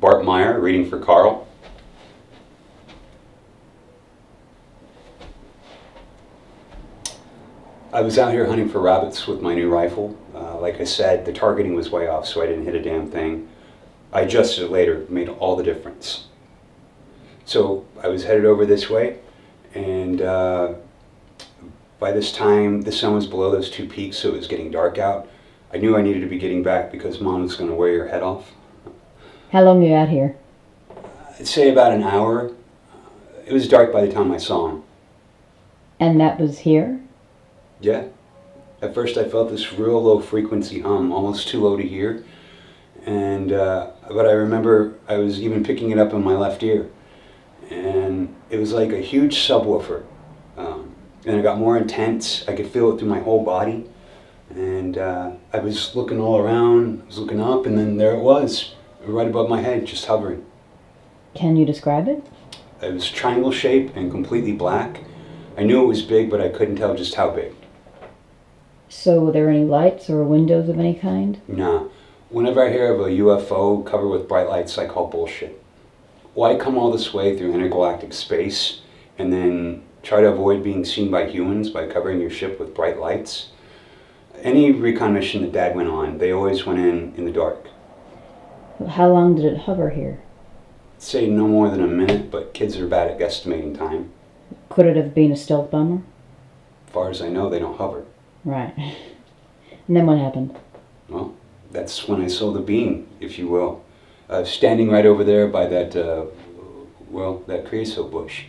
Bart Meyer, reading for Carl. I was out here hunting for rabbits with my new rifle. Like I said, the targeting was way off, so I didn't hit a damn thing. I adjusted it later, it made all the difference. So I was headed over this way, and by this time the sun was below those two peaks, so it was getting dark out. I knew I needed to be getting back because Mom was going to wear your head off. How long were you out here? I'd say about an hour. It was dark by the time I saw him. And that was here? Yeah. At first I felt this real low frequency hum, almost too low to hear. And but I remember I was even picking it up in my left ear. And it was like a huge subwoofer. And it got more intense. I could feel it through my whole body. And I was looking all around, I was looking up, and then there it was, right above my head, just hovering. Can you describe it? It was triangle shaped and completely black. I knew it was big, but I couldn't tell just how big. So were there any lights or windows of any kind? Nah. Whenever I hear of a UFO covered with bright lights, I call bullshit. Why come all this way through intergalactic space and then try to avoid being seen by humans by covering your ship with bright lights? Any recon mission that Dad went on, they always went in the dark. How long did it hover here? I'd say no more than a minute, but kids are bad at guesstimating time. Could it have been a stealth bomber? As far as I know, they don't hover. Right. And then what happened? Well, that's when I saw the beam, if you will. Standing right over there by that, that creosote bush.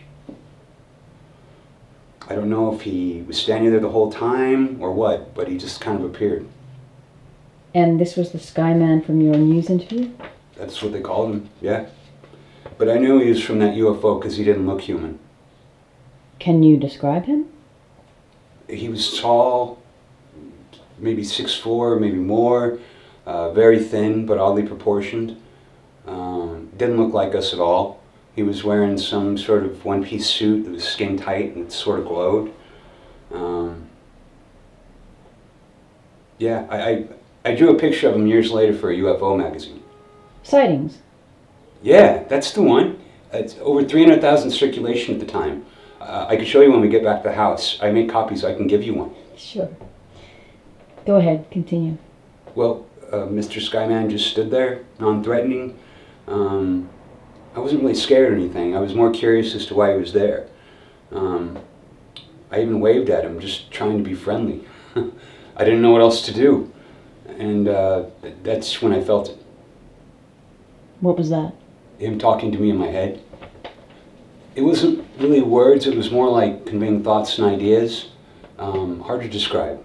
I don't know if he was standing there the whole time or what, but he just kind of appeared. And this was the Skyman from your news interview? That's what they called him, yeah. But I knew he was from that UFO because he didn't look human. Can you describe him? He was tall, maybe 6'4", maybe more, very thin but oddly proportioned. Didn't look like us at all. He was wearing some sort of one-piece suit that was skin tight and it sort of glowed. I drew a picture of him years later for a UFO magazine. Sightings? Yeah, that's the one. It's over 300,000 circulation at the time. I could show you when we get back to the house. I made copies, I can give you one. Sure. Go ahead, continue. Well, Mr. Skyman just stood there, non-threatening. I wasn't really scared or anything. I was more curious as to why he was there. I even waved at him, just trying to be friendly. I didn't know what else to do. And that's when I felt it. What was that? Him talking to me in my head. It wasn't really words, it was more like conveying thoughts and ideas. Hard to describe.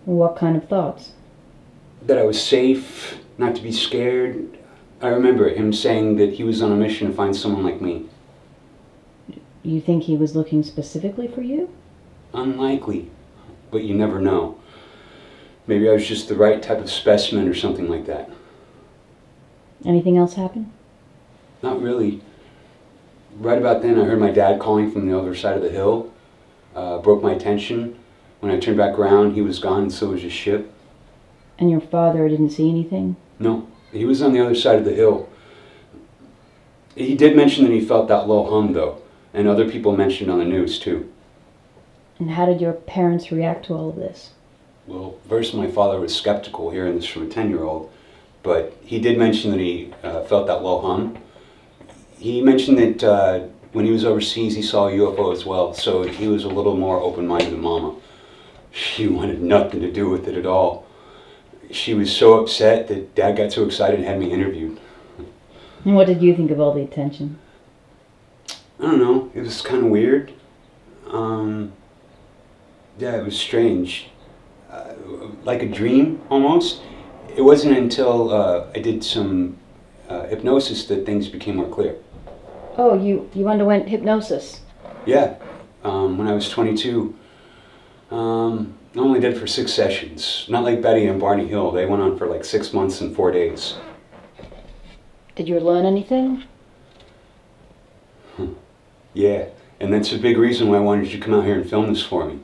What kind of thoughts? That I was safe, not to be scared. I remember him saying that he was on a mission to find someone like me. You think he was looking specifically for you? Unlikely, but you never know. Maybe I was just the right type of specimen or something like that. Anything else happen? Not really. Right about then I heard my dad calling from the other side of the hill. Broke my attention. When I turned back around, he was gone and so was his ship. And your father didn't see anything? No, he was on the other side of the hill. He did mention that he felt that low hum though, and other people mentioned on the news too. And how did your parents react to all of this? Well, first my father was skeptical hearing this from a 10-year-old, but he did mention that he felt that low hum. He mentioned that when he was overseas he saw a UFO as well, so he was a little more open-minded than Mama. She wanted nothing to do with it at all. She was so upset that Dad got so excited and had me interviewed. And what did you think of all the attention? I don't know, it was kind of weird. It was strange. Like a dream, almost. It wasn't until I did some hypnosis that things became more clear. Oh, you underwent hypnosis? Yeah, when I was 22. I only did it for 6 sessions. Not like Betty and Barney Hill. They went on for like 6 months and 4 days. Did you learn anything? Yeah, and that's a big reason why I wanted you to come out here and film this for me.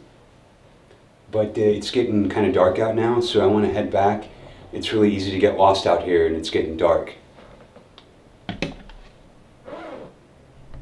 But it's getting kind of dark out now, so I want to head back. It's really easy to get lost out here and it's getting dark.